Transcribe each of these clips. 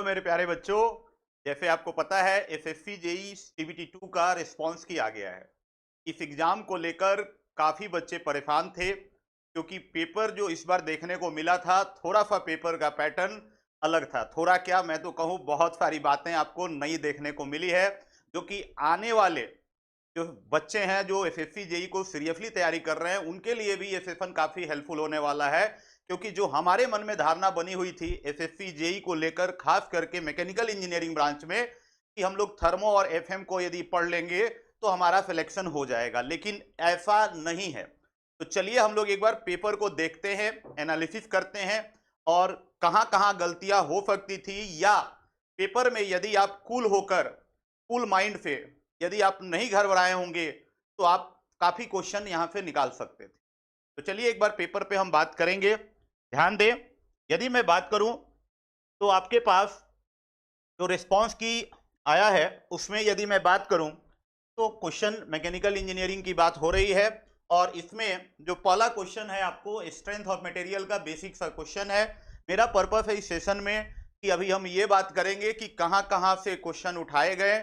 मेरे प्यारे बच्चों। जैसे आपको पता है एसएससी जेई सीबीटी 2 का रिस्पांस किया गया है। इस एग्जाम को लेकर काफी बच्चे परेशान थे क्योंकि पेपर जो इस बार देखने को मिला था थोड़ा सा पेपर का पैटर्न अलग था। थोड़ा क्या मैं तो कहूँ बहुत सारी बातें आपको नई देखने को मिली है जो कि आने वाले जो बच्चे हैं जो एसएससी जेई को सीरियसली तैयारी कर रहे हैं उनके लिए भी ये सेशन काफी हेल्पफुल होने वाला है। क्योंकि जो हमारे मन में धारणा बनी हुई थी एसएससी जेई को लेकर खास करके मैकेनिकल इंजीनियरिंग ब्रांच में कि हम लोग थर्मो और एफएम को यदि पढ़ लेंगे तो हमारा सिलेक्शन हो जाएगा, लेकिन ऐसा नहीं है। तो चलिए हम लोग एक बार पेपर को देखते हैं, एनालिसिस करते हैं और कहां कहां गलतियां हो सकती थी, या पेपर में यदि आप कूल होकर कूल माइंड से यदि आप नहीं घबराए होंगे तो आप काफी क्वेश्चन यहां से निकाल सकते थे। तो चलिए एक बार पेपर पे हम बात करेंगे। ध्यान दें, यदि मैं बात करूं तो आपके पास जो रिस्पांस की आया है उसमें यदि मैं बात करूं तो क्वेश्चन मैकेनिकल इंजीनियरिंग की बात हो रही है और इसमें जो पहला क्वेश्चन है आपको स्ट्रेंथ ऑफ मटेरियल का बेसिक सा क्वेश्चन है। मेरा पर्पस है इस सेशन में कि अभी हम ये बात करेंगे कि कहां कहां से क्वेश्चन उठाए गए,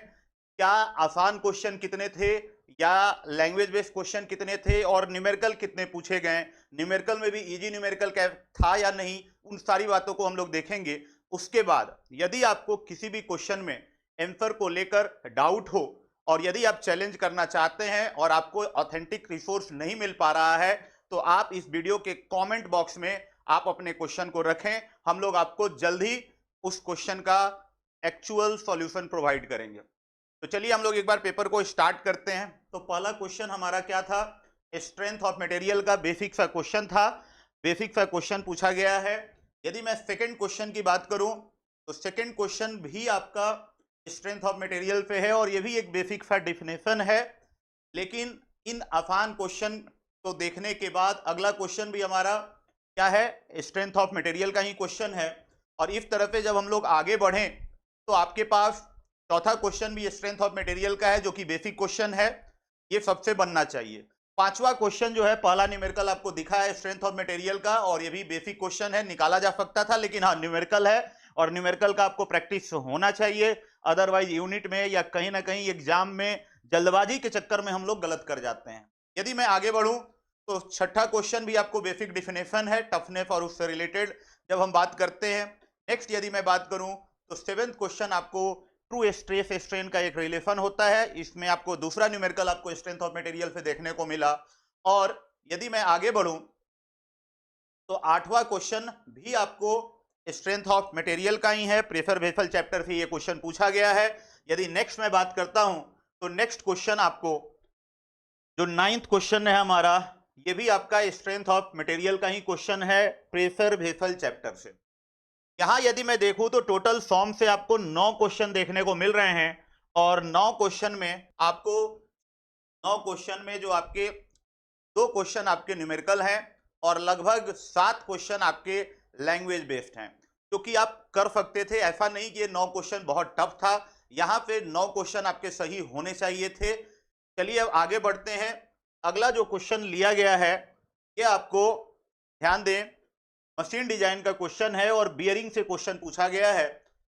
क्या आसान क्वेश्चन कितने थे या लैंग्वेज बेस्ड क्वेश्चन कितने थे और न्यूमेरिकल कितने पूछे गए, न्यूमेरिकल में भी इजी न्यूमेरिकल था या नहीं, उन सारी बातों को हम लोग देखेंगे। उसके बाद यदि आपको किसी भी क्वेश्चन में आंसर को लेकर डाउट हो और यदि आप चैलेंज करना चाहते हैं और आपको ऑथेंटिक रिसोर्स नहीं मिल पा रहा है तो आप इस वीडियो के कमेंट बॉक्स में आप अपने क्वेश्चन को रखें। हम लोग आपको जल्द ही उस क्वेश्चन का एक्चुअल सॉल्यूशन प्रोवाइड करेंगे। तो चलिए हम लोग एक बार पेपर को स्टार्ट करते हैं। तो पहला क्वेश्चन हमारा क्या था, स्ट्रेंथ ऑफ मटेरियल का बेसिक सा क्वेश्चन था, बेसिक सा क्वेश्चन पूछा गया है। यदि मैं सेकंड क्वेश्चन की बात करूं तो सेकंड क्वेश्चन भी आपका स्ट्रेंथ ऑफ मटेरियल पे है और ये भी एक बेसिक सा डिफिनेशन है। लेकिन इन आसान क्वेश्चन को देखने के बाद अगला क्वेश्चन भी हमारा क्या है, स्ट्रेंथ ऑफ मटेरियल का ही क्वेश्चन है। और इस तरह से जब हम लोग आगे बढ़ें तो आपके पास चौथा क्वेश्चन भी स्ट्रेंथ ऑफ मटेरियल का है जो कि बेसिक क्वेश्चन है, ये सबसे बनना चाहिए। पांचवा क्वेश्चन जो है पहला न्यूमेरिकल आपको दिखा है स्ट्रेंथ ऑफ मटेरियल का और ये भी बेसिक क्वेश्चन है, निकाला जा सकता था लेकिन हाँ न्यूमेरिकल है और न्यूमेरिकल का आपको प्रैक्टिस होना चाहिए। अदरवाइज यूनिट में या कहीं ना कहीं एग्जाम में जल्दबाजी के चक्कर में हम लोग गलत कर जाते हैं। यदि मैं आगे बढ़ूं तो छठा क्वेश्चन भी आपको बेसिक डिफिनेशन है टफनेस और उससे रिलेटेड जब हम बात करते हैं। नेक्स्ट यदि मैं बात करूं तो सेवेंथ क्वेश्चन आपको ट्रू स्ट्रेस स्ट्रेन का एक रिलेशन होता है, इसमें आपको दूसरा न्यूमेरिकल आपको स्ट्रेंथ ऑफ मटेरियल से देखने को मिला। और यदि मैं आगे बढ़ूं तो आठवां क्वेश्चन भी आपको स्ट्रेंथ ऑफ मटेरियल का ही है, प्रेशर वेसल चैप्टर से ये क्वेश्चन पूछा गया है। यदि नेक्स्ट मैं बात करता हूं तो नेक्स्ट क्वेश्चन आपको जो नाइन्थ क्वेश्चन है हमारा, ये भी आपका स्ट्रेंथ ऑफ मटेरियल का ही क्वेश्चन है प्रेशर वेसल चैप्टर से। यहां यदि मैं देखूं तो टोटल फॉर्म से आपको 9 क्वेश्चन देखने को मिल रहे हैं और 9 क्वेश्चन में आपको 9 क्वेश्चन में जो आपके 2 क्वेश्चन आपके न्यूमेरिकल हैं और लगभग 7 क्वेश्चन आपके लैंग्वेज बेस्ड हैं जो कि आप कर सकते थे। ऐसा नहीं कि ये 9 क्वेश्चन बहुत टफ था, यहाँ पे 9 क्वेश्चन आपके सही होने चाहिए थे। चलिए अब आगे बढ़ते हैं। अगला जो क्वेश्चन लिया गया है ये आपको ध्यान दें, मशीन डिजाइन का क्वेश्चन है और बियरिंग से क्वेश्चन पूछा गया है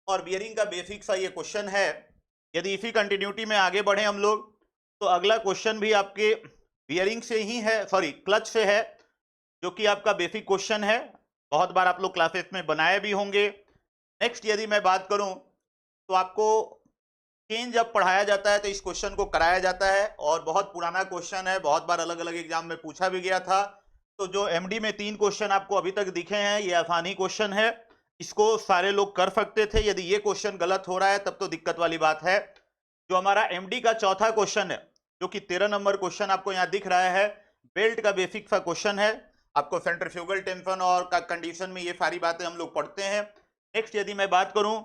और बियरिंग का बेसिक सा ये क्वेश्चन है। यदि इसी कंटिन्यूटी में आगे बढ़े हम लोग तो अगला क्वेश्चन भी आपके बियरिंग से ही है, सॉरी क्लच से है, जो कि आपका बेसिक क्वेश्चन है, बहुत बार आप लोग क्लासेस में बनाए भी होंगे। नेक्स्ट यदि मैं बात करूं तो आपको चेंज जब पढ़ाया जाता है तो इस क्वेश्चन को कराया जाता है और बहुत पुराना क्वेश्चन है, बहुत बार अलग अलग एग्जाम में पूछा भी गया था। तो जो एमडी में 3 क्वेश्चन आपको अभी तक दिखे हैं ये आसानी क्वेश्चन है, इसको सारे लोग कर सकते थे। यदि ये क्वेश्चन गलत हो रहा है तब तो दिक्कत वाली बात है। जो हमारा एमडी का चौथा क्वेश्चन है जो कि 13 नंबर क्वेश्चन आपको यहाँ दिख रहा है, बेल्ट का बेसिक सा क्वेश्चन है। आपको सेंट्रीफ्यूगल टेंशन और का कंडीशन में ये सारी बातें हम लोग पढ़ते हैं। नेक्स्ट यदि मैं बात करूं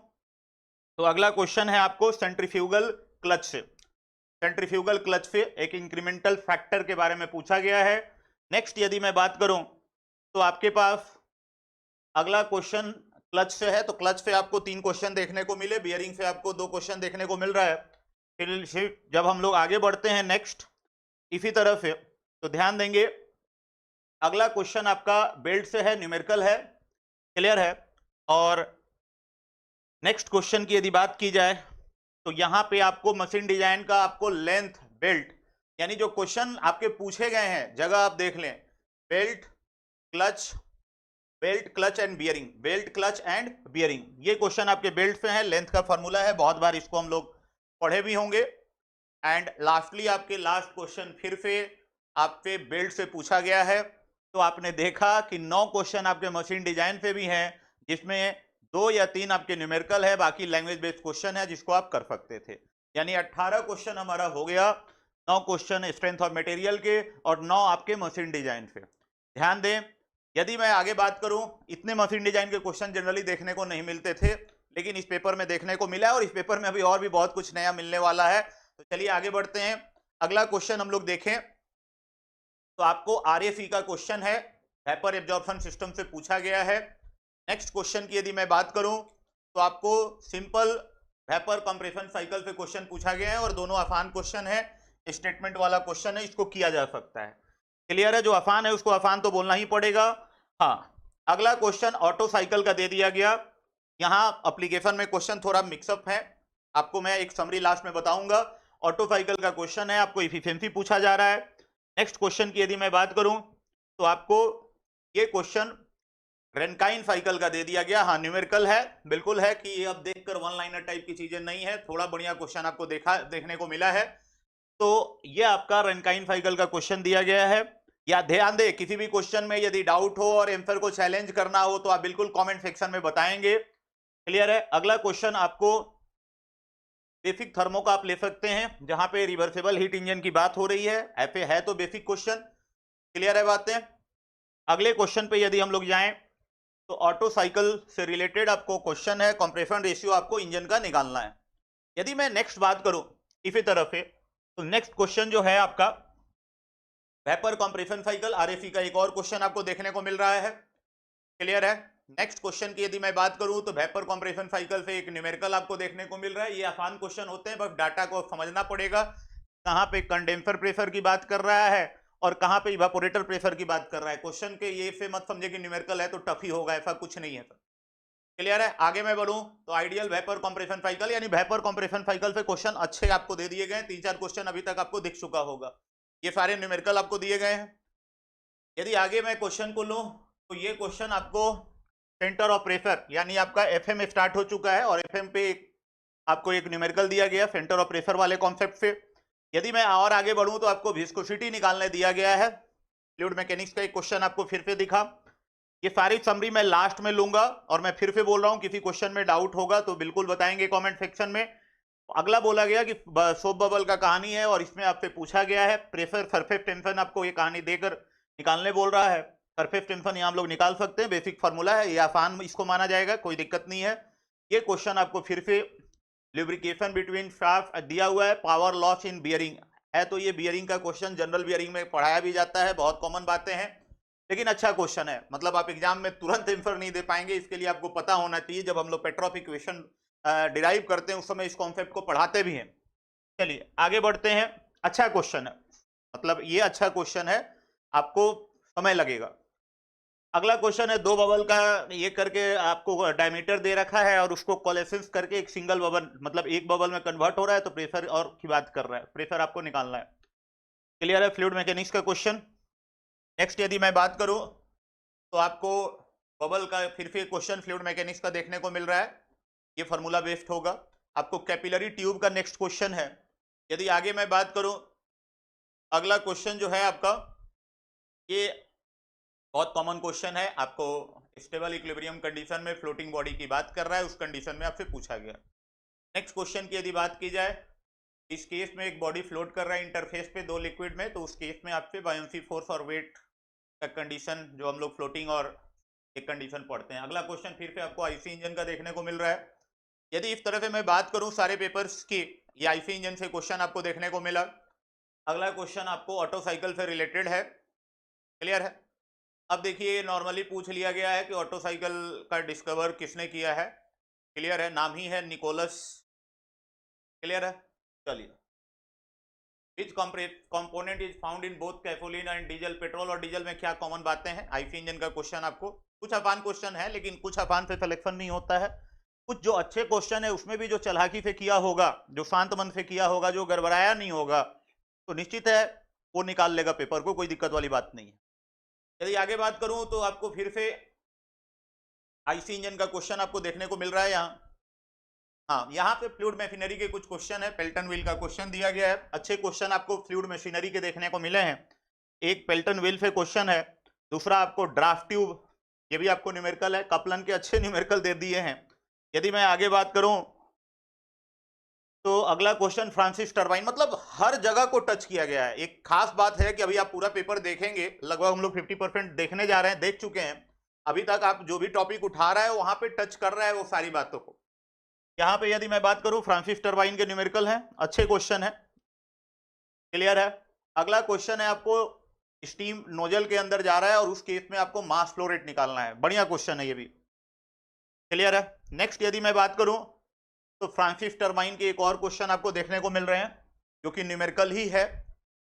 तो अगला क्वेश्चन है आपको सेंट्रीफ्यूगल क्लच से, सेंट्रीफ्यूगल क्लच से एक इंक्रीमेंटल फैक्टर के बारे में पूछा गया है। नेक्स्ट यदि मैं बात करूं तो आपके पास अगला क्वेश्चन क्लच से है, तो क्लच से आपको 3 क्वेश्चन देखने को मिले, बियरिंग से आपको 2 क्वेश्चन देखने को मिल रहा है। फिर जब हम लोग आगे बढ़ते हैं नेक्स्ट इसी तरह से तो ध्यान देंगे अगला क्वेश्चन आपका बेल्ट से है, न्यूमेरिकल है, क्लियर है। और नेक्स्ट क्वेश्चन की यदि बात की जाए तो यहां पे आपको मशीन डिजाइन का आपको लेंथ बेल्ट यानी जो क्वेश्चन आपके पूछे गए हैं जगह आप देख लें, belt clutch and bearing, belt clutch and bearing, ये क्वेश्चन आपके बेल्ट पे है, लेंथ का फॉर्मूला है, बहुत बार इसको हम लोग पढ़े भी होंगे। एंड लास्टली आपके लास्ट क्वेश्चन फिर से आपके बेल्ट से पूछा गया है। तो आपने देखा कि 9 क्वेश्चन आपके मशीन डिजाइन पे भी हैं जिसमें 2 या 3 आपके न्यूमेरिकल है, बाकी लैंग्वेज बेस्ड क्वेश्चन है जिसको आप कर सकते थे। यानी 18 क्वेश्चन हमारा हो गया, 9 क्वेश्चन स्ट्रेंथ ऑफ मटेरियल के और 9 आपके मशीन डिजाइन पे। ध्यान दें, यदि मैं आगे बात करूं, इतने मशीन डिजाइन के क्वेश्चन जनरली देखने को नहीं मिलते थे, लेकिन इस पेपर में देखने को मिला है और इस पेपर में अभी और भी बहुत कुछ नया मिलने वाला है। तो चलिए आगे बढ़ते हैं। अगला क्वेश्चन हम लोग देखें तो आपको आरएफई का क्वेश्चन है, वेपर एब्जॉर्प्शन सिस्टम से पूछा गया है। नेक्स्ट क्वेश्चन की यदि मैं बात करूं तो आपको सिंपल वेपर कंप्रेशन साइकिल पे क्वेश्चन पूछा गया है और दोनों आसान क्वेश्चन है, स्टेटमेंट वाला क्वेश्चन है, इसको किया जा सकता है। क्लियर है, जो आसान है उसको आसान तो बोलना ही पड़ेगा। हाँ, अगला क्वेश्चन ऑटो साइकिल का दे दिया गया। यहाँ एप्लीकेशन में क्वेश्चन थोड़ा मिक्सअप है, आपको मैं एक समरी लास्ट में बताऊंगा। ऑटो साइकिल का क्वेश्चन है, आपको इफिशिएंसी पूछा जा रहा है। नेक्स्ट क्वेश्चन की यदि मैं बात करूं तो आपको ये क्वेश्चन रेनकाइन साइकिल का दे दिया गया। हाँ, न्यूमेरिकल है, बिल्कुल है कि ये अब देखकर वन लाइनर टाइप की चीजें नहीं है, थोड़ा बढ़िया क्वेश्चन आपको देखने को मिला है। तो ये आपका रेनकाइन साइकिल का क्वेश्चन दिया गया है। या ध्यान दे, किसी भी क्वेश्चन में यदि डाउट हो और आंसर को चैलेंज करना हो तो आप बिल्कुल कमेंट सेक्शन में बताएंगे। क्लियर है। अगला क्वेश्चन आपको बेसिक थर्मो का आप ले सकते हैं, जहां पे रिवर्सिबल हीट इंजन की बात हो रही है, ऐसे है तो बेसिक क्वेश्चन। क्लियर है बातें। अगले क्वेश्चन पे यदि हम लोग जाएं तो ऑटो साइकिल से रिलेटेड आपको क्वेश्चन है, कंप्रेशन रेशियो आपको इंजन का निकालना है। यदि मैं नेक्स्ट बात करूं इसी तरह से तो नेक्स्ट क्वेश्चन जो है आपका वेपर कंप्रेशन साइकिल आरएफई का एक और क्वेश्चन आपको देखने को मिल रहा है। क्लियर है। नेक्स्ट क्वेश्चन की यदि मैं बात करूं तो वेपर कंप्रेशन साइकिल से एक न्यूमेरिकल आपको देखने को मिल रहा है। ये आसान क्वेश्चन होते हैं, बस डाटा को समझना पड़ेगा, कहां पे कंडेंसर प्रेशर की बात कर रहा है और कहां पे इवापोरेटर प्रेशर की बात कर रहा है। क्वेश्चन के ये से मत समझे कि न्यूमेरिकल है तो टफ ही होगा, ऐसा कुछ नहीं है सर। क्लियर है। आगे मैं बढ़ूं तो आइडियल वेपर कंप्रेशन साइकिल यानी वेपर कंप्रेशन साइकिल से क्वेश्चन अच्छे आपको दे दिए गए, 3-4 क्वेश्चन अभी तक आपको दिख चुका होगा, ये सारे न्यूमेरिकल आपको दिए गए हैं। यदि आगे मैं क्वेश्चन को लूं तो ये क्वेश्चन आपको सेंटर ऑफ प्रेशर यानी आपका एफएम स्टार्ट हो चुका है और एफएम पे आपको एक न्यूमेरिकल दिया गया सेंटर ऑफ प्रेशर वाले कॉन्सेप्ट से। यदि मैं और आगे बढ़ूं तो आपको विस्कोसिटी निकालने दिया गया है, फ्लूइड मैकेनिक्स का एक क्वेश्चन आपको फिर से दिखा। ये सारी समरी मैं लास्ट में लूंगा और मैं फिर से बोल रहा हूं, किसी क्वेश्चन में डाउट होगा तो बिल्कुल बताएंगे कमेंट सेक्शन में। अगला बोला गया कि सोप बबल का कहानी है और इसमें आपसे पूछा गया है प्रेशर सरफेस टेंशन, आपको ये कहानी देकर निकालने बोल रहा है। सरफेस टेंशन यहाँ हम लोग निकाल सकते हैं, बेसिक फार्मूला है, ये आसान इसको माना जाएगा, कोई दिक्कत नहीं है। ये क्वेश्चन आपको फिर से लुब्रिकेशन बिटवीन शाफ्ट दिया हुआ है, पावर लॉस इन बियरिंग है, तो ये बियरिंग का क्वेश्चन जनरल बियरिंग में पढ़ाया भी जाता है, बहुत कॉमन बातें हैं, लेकिन अच्छा क्वेश्चन है, मतलब आप एग्जाम में तुरंत आंसर नहीं दे पाएंगे, इसके लिए आपको पता होना चाहिए। जब हम लोग पेट्रोफ इक्वेशन डिराइव करते हैं उस समय इस कॉन्सेप्ट को पढ़ाते भी हैं। चलिए आगे बढ़ते हैं। अच्छा क्वेश्चन है, मतलब ये अच्छा क्वेश्चन है, आपको समय लगेगा। अगला क्वेश्चन है, दो बबल का ये करके आपको डायमीटर दे रखा है और उसको कोलेसेंस करके एक सिंगल बबल, मतलब एक बबल में कन्वर्ट हो रहा है, तो प्रेशर और की बात कर रहा है, प्रेशर आपको निकालना है। क्लियर है, फ्लूइड मैकेनिक्स का क्वेश्चन। नेक्स्ट यदि मैं बात करूं तो आपको बबल का फिर से क्वेश्चन फ्लूइड मैकेनिक्स का देखने को मिल रहा है, ये फार्मूला बेस्ड होगा। आपको कैपिलरी ट्यूब का नेक्स्ट क्वेश्चन है। यदि आगे मैं बात करूं, अगला क्वेश्चन जो है आपका, ये बहुत कॉमन क्वेश्चन है, आपको स्टेबल इक्विलिब्रियम कंडीशन में फ्लोटिंग बॉडी की बात कर रहा है, उस कंडीशन में आपसे पूछा गया। नेक्स्ट क्वेश्चन की यदि बात की जाए, इस केस में एक बॉडी फ्लोट कर रहा है इंटरफेस पे दो लिक्विड में, तो उस केस में आपसे बायोन्सी फोर्स और वेट का कंडीशन जो हम लोग फ्लोटिंग और एक कंडीशन पढ़ते हैं। अगला क्वेश्चन फिर से आपको आईसी इंजन का देखने को मिल रहा है। यदि इस तरह से मैं बात करूं सारे पेपर्स की, ये आईसी इंजन से क्वेश्चन आपको देखने को मिला। अगला क्वेश्चन आपको ऑटो साइकिल से रिलेटेड है। क्लियर है। अब देखिए, नॉर्मली पूछ लिया गया है कि ऑटो साइकिल का डिस्कवर किसने किया है। क्लियर है, नाम ही है निकोलस। क्लियर है। चलिए, विच component is found in both gasoline and diesel, petrol और डीजल में क्या कॉमन बातें हैं। आईसी इंजन का क्वेश्चन आपको कुछ आसान क्वेश्चन है, लेकिन कुछ आसान से सिलेक्शन नहीं होता है, कुछ जो अच्छे क्वेश्चन है उसमें भी जो चालाकी से किया होगा, जो शांत मन से किया होगा, जो गड़बड़ाया नहीं होगा, तो निश्चित है वो निकाल लेगा पेपर को, कोई दिक्कत वाली बात नहीं है। यदि आगे बात करूं तो आपको फिर से आईसी इंजन का क्वेश्चन आपको देखने को मिल रहा है यहाँ। हाँ, यहाँ पे फ्लूइड मशीनरी के कुछ क्वेश्चन है, पेल्टन व्हील का क्वेश्चन दिया गया है। अच्छे क्वेश्चन आपको फ्लूइड मशीनरी के देखने को मिले हैं। एक पेल्टन व्हील पे क्वेश्चन है, दूसरा आपको ड्राफ्ट ट्यूब, ये भी आपको न्यूमेरिकल है। कपलन के अच्छे न्यूमेरिकल दे दिए हैं। यदि मैं आगे बात करूं तो अगला क्वेश्चन फ्रांसिस टरबाइन, मतलब हर जगह को टच किया गया है। एक खास बात है कि अभी आप पूरा पेपर देखेंगे, लगभग हम लोग 50% देखने जा रहे हैं, देख चुके हैं। अभी तक आप जो भी टॉपिक उठा रहा है वहां पे टच कर रहा है वो सारी बातों को। यहाँ पे यदि मैं बात करूं फ्रांसिस टरबाइन के न्यूमेरिकल हैं, अच्छे क्वेश्चन है, क्लियर है। अगला क्वेश्चन है आपको स्टीम नोजल के अंदर जा रहा है और उस केस में आपको मास फ्लो रेट निकालना है, बढ़िया क्वेश्चन है ये भी, क्लियर है। नेक्स्ट यदि मैं बात करूं तो फ्रांसिस टरबाइन के एक और क्वेश्चन आपको देखने को मिल रहे हैं जो कि न्यूमेरिकल ही है।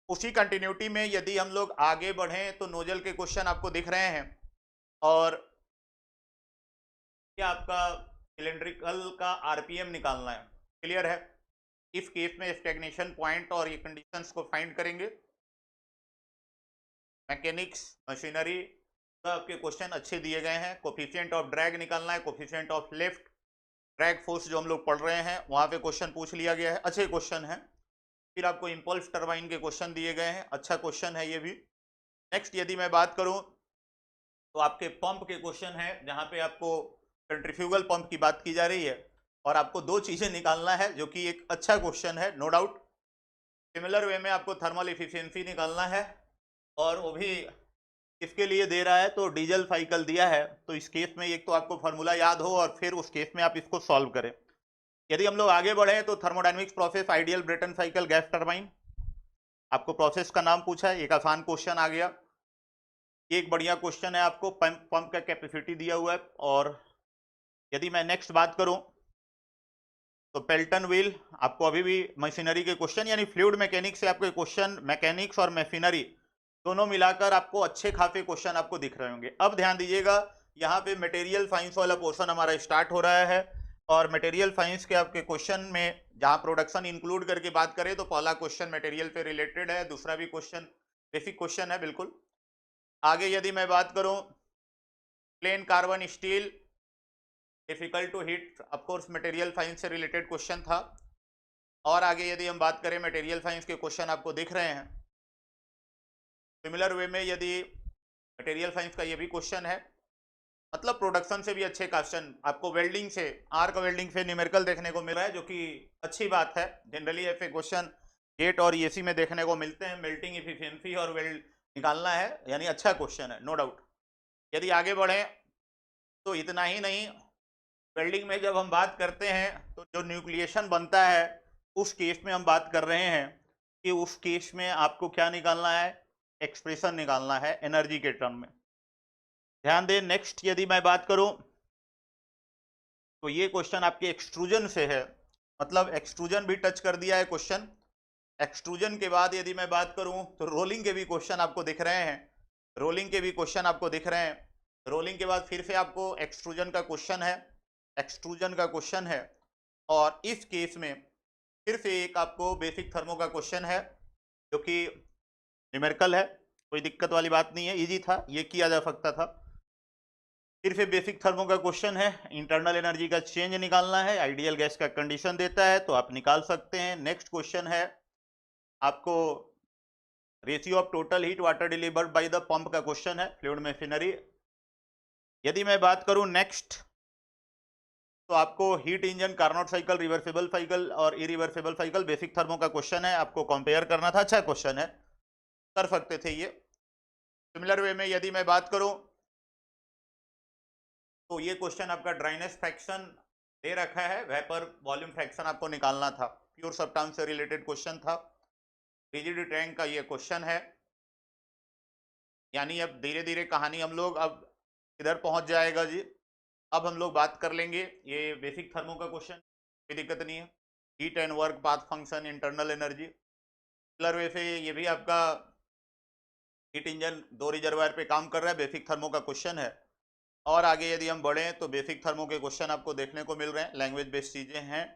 उसी कंटिन्यूटी में यदि हम लोग आगे बढ़ें तो नोजल के क्वेश्चन आपको दिख रहे हैं और ये आपका सिलेंड्रिकल का आरपीएम निकालना है, क्लियर है। इस केस में स्टैग्नेशन पॉइंट और ये कंडीशंस को फाइंड करेंगे। मैकेनिक्स मशीनरी आपके क्वेश्चन अच्छे दिए गए हैं। कोफिशिएंट ऑफ ड्रैग निकालना है, coefficient of lift, drag force जो हम लोग पढ़ रहे हैं वहां पे क्वेश्चन पूछ लिया गया है, अच्छे क्वेश्चन है। फिर आपको इंपल्स टरबाइन के क्वेश्चन दिए गए हैं, अच्छा क्वेश्चन है ये भी। नेक्स्ट यदि मैं बात करूं तो आपके पंप के क्वेश्चन है जहां पे आपको सेंट्रीफ्यूगल पंप की बात की जा रही है और आपको दो चीजें निकालना है जो कि एक अच्छा क्वेश्चन है, नो डाउट। सिमिलर वे में आपको थर्मल इफिशियंसी निकालना है और वो भी इसके लिए दे रहा है तो डीजल साइकिल दिया है, तो इस केस में एक तो आपको फार्मूला याद हो और फिर उस केस में आप इसको सॉल्व करें। यदि हम लोग आगे बढ़े तो thermodynamics process ideal Brayton cycle gas turbine, आपको प्रोसेस का नाम पूछा है, एक आसान क्वेश्चन आ गया। एक बढ़िया क्वेश्चन है, आपको पंप का कैपेसिटी दिया हुआ है। और यदि मैं नेक्स्ट बात करूं तो पेल्टन व्हील, आपको अभी भी मशीनरी के क्वेश्चन यानी फ्लूइड मैकेनिक्स से आपके क्वेश्चन, मैकेनिक्स और मशीनरी दोनों मिलाकर आपको अच्छे खासे क्वेश्चन आपको दिख रहे होंगे। अब ध्यान दीजिएगा, यहाँ पे मटेरियल साइंस वाला पोर्शन हमारा स्टार्ट हो रहा है और मटेरियल साइंस के आपके क्वेश्चन में जहाँ प्रोडक्शन इंक्लूड करके बात करें तो पहला क्वेश्चन मटेरियल पे रिलेटेड है, दूसरा भी क्वेश्चन बेसिक क्वेश्चन है बिल्कुल। आगे यदि मैं बात करूं plain carbon steel difficult to hit, of course material science से रिलेटेड क्वेश्चन था। और आगे यदि हम बात करें मटेरियल साइंस के क्वेश्चन आपको दिख रहे हैं। सिमिलर वे में यदि मटेरियल साइंस का ये भी क्वेश्चन है, मतलब प्रोडक्शन से भी अच्छे क्वेश्चन आपको वेल्डिंग से, आर्क वेल्डिंग से न्यूमेरिकल देखने को मिल रहा है जो कि अच्छी बात है। जनरली ऐसे क्वेश्चन गेट और एसी में देखने को मिलते हैं, मेल्टिंग इफिशियंसी और वेल्ड निकालना है, यानी अच्छा क्वेश्चन है, नो डाउट। यदि आगे बढ़े तो इतना ही नहीं, वेल्डिंग में जब हम बात करते हैं तो जो न्यूक्लिएशन बनता है उस केस में हम बात कर रहे हैं कि उस केस में आपको क्या निकालना है, एक्सप्रेशन निकालना है एनर्जी के टर्म में, ध्यान दें। नेक्स्ट यदि मैं बात करूं तो ये क्वेश्चन आपके एक्सट्रूजन से है, मतलब एक्सट्रूजन भी टच कर दिया है क्वेश्चन। एक्सट्रूजन के बाद यदि मैं बात करूं तो रोलिंग के भी क्वेश्चन आपको दिख रहे हैं, रोलिंग के भी क्वेश्चन आपको दिख रहे हैं। रोलिंग के बाद फिर से आपको एक्सट्रूजन का क्वेश्चन है, एक्सट्रूजन का क्वेश्चन है। और इस केस में फिर से एक आपको बेसिक थर्मो का क्वेश्चन है जो कि न्यूमेरिकल है, कोई दिक्कत वाली बात नहीं है, इजी था, ये किया जा सकता था। फिर से बेसिक थर्मो का क्वेश्चन है, इंटरनल एनर्जी का चेंज निकालना है, आइडियल गैस का कंडीशन देता है तो आप निकाल सकते हैं। नेक्स्ट क्वेश्चन है आपको ratio of total heat water delivered by the pump का क्वेश्चन है, फ्लूइड मशीनरी। यदि मैं बात करूं नेक्स्ट तो आपको heat engine, Carnot cycle, reversible cycle और इरिवर्सिबल साइकिल बेसिक थर्मो का क्वेश्चन है, आपको कंपेयर करना था, अच्छा क्वेश्चन है, कर सकते थे ये। सिमिलर वे में यदि मैं बात करूं तो ये क्वेश्चन आपका ड्राइनेस फ्रैक्शन दे रखा है, वेपर वॉल्यूम फ्रैक्शन आपको निकालना था, प्योर सबटाउन से रिलेटेड क्वेश्चन था। रिजिड टैंक का ये क्वेश्चन है, यानी अब धीरे धीरे कहानी हम लोग अब इधर पहुंच जाएगा जी। अब हम लोग बात कर लेंगे ये बेसिक थर्मो का क्वेश्चन, कोई दिक्कत नहीं है। Heat and work path function, internal energy, similar way से ये भी आपका हीट इंजन 2 रिजर्वायर पे काम कर रहा है, बेसिक थर्मो का क्वेश्चन है। और आगे यदि हम बढ़ें तो बेसिक थर्मो के क्वेश्चन आपको देखने को मिल रहे हैं, लैंग्वेज बेस्ड चीजें हैं,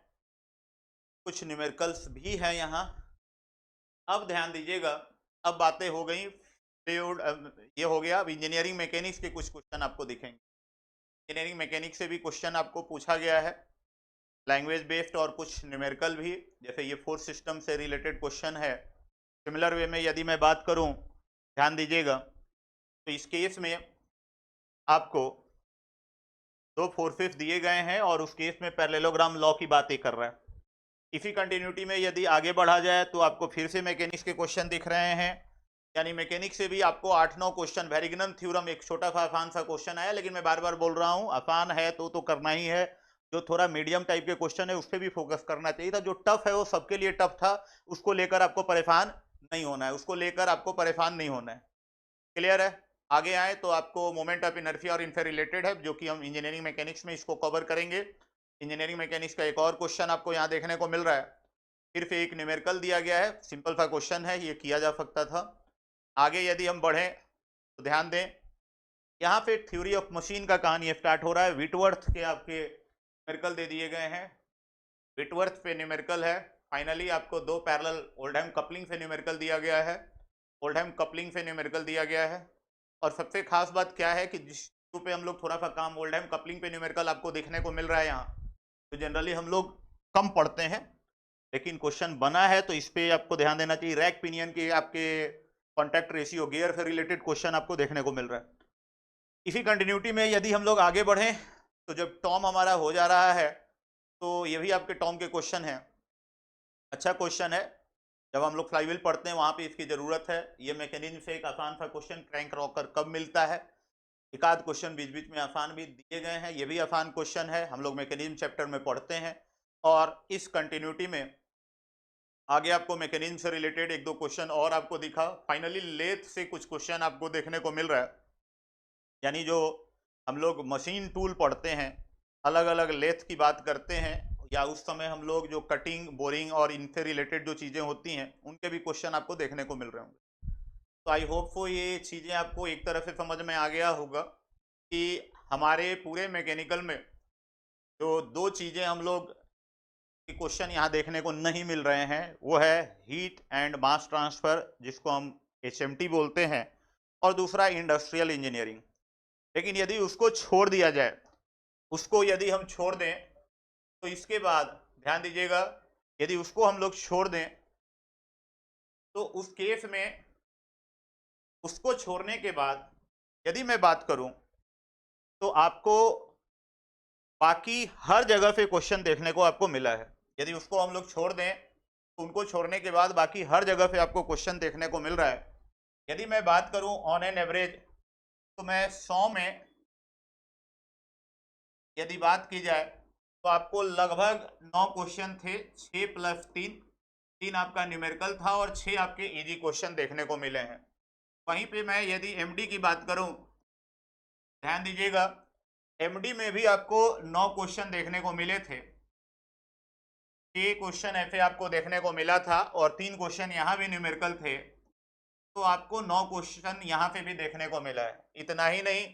कुछ न्यूमेरिकल्स भी हैं यहाँ। अब ध्यान दीजिएगा, अब बातें हो गई फ्लूइड, ये हो गया। अब इंजीनियरिंग मैकेनिक्स के कुछ क्वेश्चन आपको दिखेंगे। इंजीनियरिंग मैकेनिक्स से भी क्वेश्चन आपको पूछा गया है, लैंग्वेज बेस्ड और कुछ न्यूमेरिकल भी, जैसे ये फोर्स सिस्टम से रिलेटेड क्वेश्चन है। सिमिलर वे में यदि मैं बात करूं, ध्यान दीजिएगा, तो इस केस में आपको दो फोर्सेस दिए गए हैं और उस केस में पैरेललोग्राम लॉ की बातें कर रहा है। इसी कंटिन्यूटी में यदि आगे बढ़ा जाए तो आपको फिर से मैकेनिक्स के क्वेश्चन दिख रहे हैं, यानी मैकेनिक्स से भी आपको 8-9 क्वेश्चन। वेरिग्नन थ्योरम एक छोटा सा आसान सा क्वेश्चन आया, लेकिन मैं बार बार बोल रहा हूं आसान है तो करना ही है। जो थोड़ा मीडियम टाइप के क्वेश्चन है उस पर भी फोकस करना चाहिए था। जो टफ है वो सबके लिए टफ था, उसको लेकर आपको परेशान नहीं होना है, उसको लेकर आपको परेशान नहीं होना है। क्लियर है? आगे आए तो आपको मोमेंट ऑफ इनर्शिया और इनसे रिलेटेड है, जो कि हम इंजीनियरिंग मैकेनिक्स में इसको कवर करेंगे। इंजीनियरिंग मैकेनिक्स का एक और क्वेश्चन आपको यहाँ देखने को मिल रहा है, फिर से एक न्यूमेरिकल दिया गया है, सिंपल सा क्वेश्चन है, ये किया जा सकता था। आगे यदि हम बढ़ें तो ध्यान दें, यहाँ पे थ्योरी ऑफ मशीन का कहानी स्टार्ट हो रहा है। विटवर्थ के आपके न्यूमेरिकल दे दिए गए हैं, विटवर्थ पे न्यूमेरिकल है। फाइनली आपको दो पैरेलल ओल्डहैम कपलिंग से न्यूमेरिकल दिया गया है, ओल्डहैम कपलिंग से न्यूमेरिकल दिया गया है। और सबसे खास बात क्या है कि जिस पे हम लोग थोड़ा सा काम ओल्डहैम कपलिंग पे न्यूमेरिकल आपको देखने को मिल रहा है यहाँ, तो जनरली हम लोग कम पढ़ते हैं, लेकिन क्वेश्चन बना है तो इस पे आपको ध्यान देना चाहिए। रैक पिनियन के आपके कॉन्टैक्ट रेशियो गियर से रिलेटेड क्वेश्चन आपको देखने को मिल रहा है। इसी कंटिन्यूटी में यदि हम लोग आगे बढ़ें तो जब टॉम हमारा हो जा रहा है तो ये भी आपके टॉम के क्वेश्चन है। अच्छा क्वेश्चन है, जब हम लोग फ्लाईव्हील पढ़ते हैं वहां पे इसकी जरूरत है। ये मैकेनिज्म से एक आसान सा क्वेश्चन, क्रैंक रॉकर कब मिलता है। एक आध क्वेश्चन बीच बीच में आसान भी दिए गए हैं, ये भी आसान क्वेश्चन है, हम लोग मैकेनिज्म चैप्टर में पढ़ते हैं। और इस कंटिन्यूटी में आगे आपको मैकेनिज्म से रिलेटेड एक दो क्वेश्चन और आपको दिखा। फाइनली लेथ से कुछ क्वेश्चन आपको देखने को मिल रहा है, यानी जो हम लोग मशीन टूल पढ़ते हैं, अलग अलग लेथ की बात करते हैं, या उस समय हम लोग जो कटिंग, बोरिंग और इनसे रिलेटेड जो चीज़ें होती हैं उनके भी क्वेश्चन आपको देखने को मिल रहे होंगे। तो आई होप सो ये चीज़ें आपको एक तरह से समझ में आ गया होगा कि हमारे पूरे मैकेनिकल में जो दो चीज़ें हम लोग क्वेश्चन यहाँ देखने को नहीं मिल रहे हैं, वो है हीट एंड मास ट्रांसफ़र, जिसको हम HMT बोलते हैं, और दूसरा इंडस्ट्रियल इंजीनियरिंग। लेकिन यदि उसको छोड़ दिया जाए, उसको यदि हम छोड़ दें तो इसके बाद ध्यान दीजिएगा, यदि उसको हम लोग छोड़ दें तो उस केस में, उसको छोड़ने के बाद यदि मैं बात करूं तो आपको बाकी हर जगह पे क्वेश्चन देखने को आपको मिला है। यदि उसको हम लोग छोड़ दें तो उनको छोड़ने के बाद बाकी हर जगह पे आपको क्वेश्चन देखने को मिल रहा है। यदि मैं बात करूं ऑन एन एवरेज, तो मैं 100 में यदि बात की जाए तो आपको लगभग 9 क्वेश्चन थे, 6 + 3 आपका न्यूमेरिकल था और 6 आपके इजी क्वेश्चन देखने को मिले हैं। वहीं पे मैं यदि एमडी की बात करूं, ध्यान दीजिएगा, एमडी में भी आपको 9 क्वेश्चन देखने को मिले थे। 6 क्वेश्चन ऐसे आपको देखने को मिला था और 3 क्वेश्चन यहाँ भी न्यूमेरिकल थे, तो आपको 9 क्वेश्चन यहाँ पे भी देखने को मिला है। इतना ही नहीं,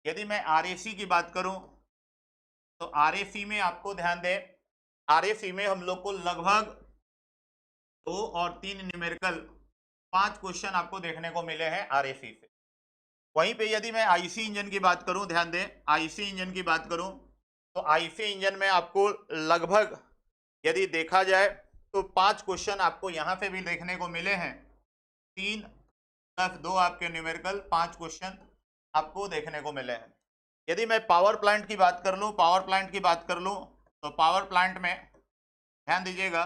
यदि मैं आरएसी की बात करूं तो आरएसी में आपको ध्यान दें, आरएसी में हम लोग को लगभग 2 और 3 न्यूमेरिकल 5 क्वेश्चन आपको देखने को मिले हैं आरएसी से। वहीं पे यदि मैं आईसी इंजन की बात करूं, ध्यान दें, आईसी इंजन की बात करूं तो आईसी इंजन में आपको लगभग यदि देखा जाए तो 5 क्वेश्चन आपको यहाँ पे भी देखने को मिले हैं। 3 + 2 आपके न्यूमेरिकल, 5 क्वेश्चन आपको देखने को मिले हैं। यदि मैं पावर प्लांट की बात कर लूँ, पावर प्लांट की बात कर लूँ तो पावर प्लांट में ध्यान दीजिएगा,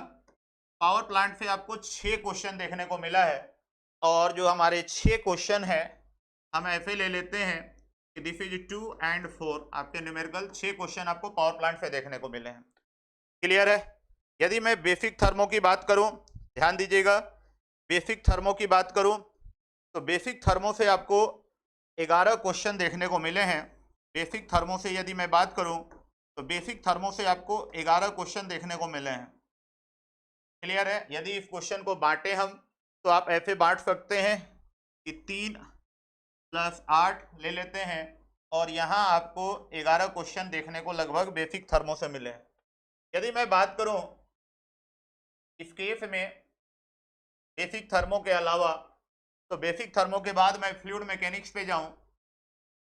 पावर प्लांट से आपको 6 क्वेश्चन देखने को मिला है। और जो हमारे 6 क्वेश्चन है, हम ऐसे ले लेते हैं कि दिस इज 2 और 4 आपके न्यूमेरिकल 6 क्वेश्चन आपको पावर प्लांट से देखने को मिले हैं। क्लियर है? यदि मैं बेसिक थर्मो की बात करूं, ध्यान दीजिएगा, बेसिक थर्मो की बात करूं तो बेसिक थर्मो से आपको 11 क्वेश्चन देखने को मिले हैं। बेसिक थर्मो से यदि मैं बात करूं तो बेसिक थर्मो से आपको 11 क्वेश्चन देखने को मिले हैं। क्लियर है? यदि इस क्वेश्चन को बांटे हम तो आप ऐसे बांट सकते हैं कि 3 + 8 ले लेते हैं और यहाँ आपको 11 क्वेश्चन देखने को लगभग बेसिक थर्मो से मिले हैं। यदि मैं बात करूं इस केस में बेसिक थर्मो के अलावा, तो बेसिक थर्मो के बाद मैं फ्लूइड मैकेनिक्स पे जाऊं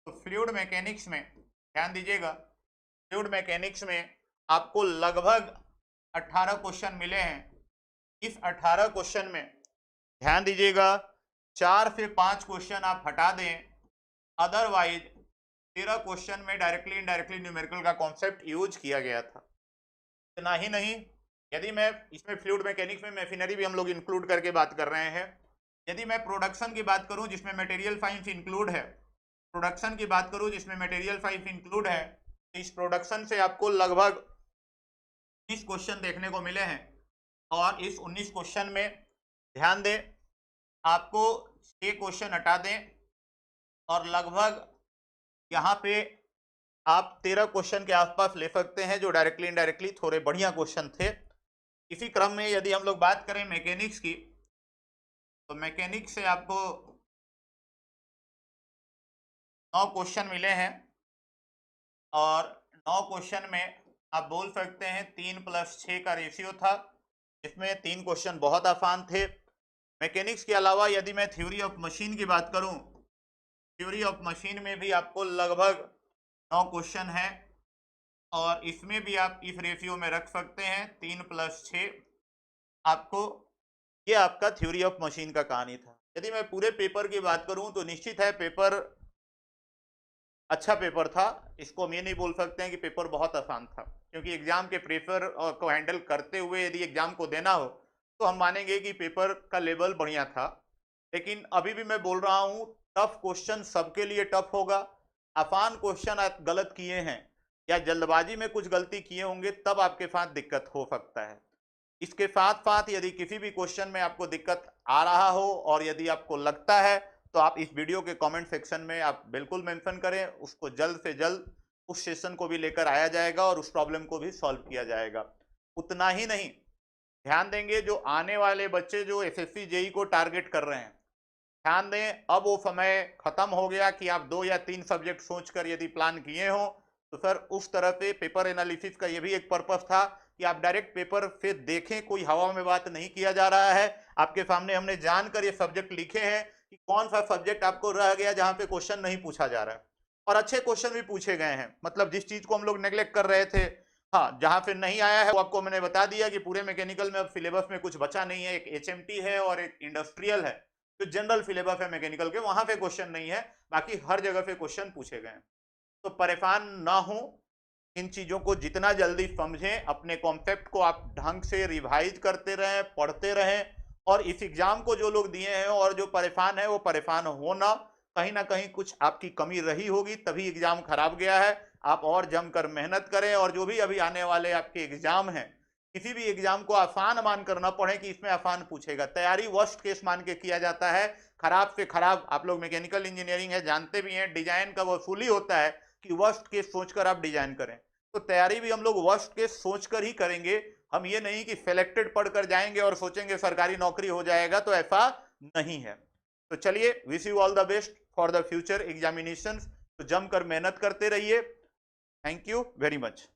तो फ्लूइड मैकेनिक्स में ध्यान दीजिएगा, फ्लूइड मैकेनिक्स में आपको लगभग 18 क्वेश्चन मिले हैं। इस 18 क्वेश्चन में ध्यान दीजिएगा 4 से 5 क्वेश्चन आप हटा दें, अदरवाइज 13 क्वेश्चन में डायरेक्टली इनडायरेक्टली न्यूमेरिकल का कॉन्सेप्ट यूज किया गया था। इतना ही नहीं, यदि मैं इसमें फ्लूइड मैकेनिक्स में मैशिनरी भी हम लोग इंक्लूड करके बात कर रहे हैं। यदि मैं प्रोडक्शन की बात करूं जिसमें मटेरियल साइंस इंक्लूड है, प्रोडक्शन की बात करूं जिसमें मटेरियल साइंस इंक्लूड है, तो इस प्रोडक्शन से आपको लगभग 19 क्वेश्चन देखने को मिले हैं। और इस 19 क्वेश्चन में ध्यान दें, आपको 6 क्वेश्चन हटा दें और लगभग यहाँ पे आप 13 क्वेश्चन के आसपास ले सकते हैं जो डायरेक्टली इनडायरेक्टली थोड़े बढ़िया क्वेश्चन थे। इसी क्रम में यदि हम लोग बात करें मैकेनिक्स की, तो मैकेनिक्स से आपको 9 क्वेश्चन मिले हैं और 9 क्वेश्चन में आप बोल सकते हैं 3+6 का रेशियो था, इसमें 3 क्वेश्चन बहुत आसान थे। मैकेनिक्स के अलावा यदि मैं थ्योरी ऑफ मशीन की बात करूं, थ्योरी ऑफ मशीन में भी आपको लगभग 9 क्वेश्चन हैं और इसमें भी आप इस रेशियो में रख सकते हैं 3+6। आपको ये आपका थ्योरी ऑफ मशीन का कहानी था। यदि मैं पूरे पेपर की बात करूं तो निश्चित है पेपर अच्छा पेपर था, इसको हम ये नहीं बोल सकते हैं कि पेपर बहुत आसान था, क्योंकि एग्जाम के प्रेशर को हैंडल करते हुए यदि एग्जाम को देना हो तो हम मानेंगे कि पेपर का लेवल बढ़िया था। लेकिन अभी भी मैं बोल रहा हूँ टफ क्वेश्चन सबके लिए टफ होगा। आसान क्वेश्चन आप गलत किए हैं या जल्दबाजी में कुछ गलती किए होंगे तब आपके साथ दिक्कत हो सकता है। इसके साथ साथ यदि किसी भी क्वेश्चन में आपको दिक्कत आ रहा हो और यदि आपको लगता है तो आप इस वीडियो के कमेंट सेक्शन में आप बिल्कुल मेंशन करें, उसको जल्द से जल्द उस सेशन को भी लेकर आया जाएगा और उस प्रॉब्लम को भी सॉल्व किया जाएगा। उतना ही नहीं, ध्यान देंगे जो आने वाले बच्चे जो एसएससी जेई को टारगेट कर रहे हैं, ध्यान दें अब वो समय खत्म हो गया कि आप 2 या 3 सब्जेक्ट सोचकर यदि प्लान किए हो तो सर उस तरह से पेपर एनालिसिस का ये भी एक पर्पस था कि आप डायरेक्ट पेपर से देखें, कोई हवा में बात नहीं किया जा रहा है। आपके सामने हमने जानकर ये सब्जेक्ट लिखे हैं कि कौन सा सब्जेक्ट आपको रह गया जहां पे क्वेश्चन नहीं पूछा जा रहा है, और अच्छे क्वेश्चन भी पूछे गए हैं। मतलब जिस चीज को हम लोग नेग्लेक्ट कर रहे थे, हाँ जहां पे नहीं आया है वो आपको मैंने बता दिया कि पूरे मैकेनिकल में अब सिलेबस में कुछ बचा नहीं है, एक एचएमटी है और एक इंडस्ट्रियल है जो जनरल सिलेबस है मैकेनिकल के, वहां पे क्वेश्चन नहीं है, बाकी हर जगह पे क्वेश्चन पूछे गए हैं। तो परेशान ना हो, इन चीजों को जितना जल्दी समझें, अपने कॉन्सेप्ट को आप ढंग से रिवाइज करते रहें, पढ़ते रहें, और इस एग्जाम को जो लोग दिए हैं और जो परेशान है वो परेशान हो ना कहीं कुछ आपकी कमी रही होगी तभी एग्जाम खराब गया है। आप और जमकर मेहनत करें और जो भी अभी आने वाले आपके एग्जाम हैं, किसी भी एग्जाम को आसान मानकर ना पढ़ें कि इसमें आसान पूछेगा। तैयारी वर्स्ट केस मान के किया जाता है, खराब से खराब। आप लोग मैकेनिकल इंजीनियरिंग है जानते भी हैं, डिजाइन का वसूल ही होता है कि वर्स्ट केस सोचकर आप डिजाइन करें। तो तैयारी भी हम लोग वर्स्ट केस सोचकर ही करेंगे, हम ये नहीं कि सिलेक्टेड पढ़कर जाएंगे और सोचेंगे सरकारी नौकरी हो जाएगा, तो ऐसा नहीं है। तो चलिए, wish you all the best for the future examinations. तो जमकर मेहनत करते रहिए। Thank you very much.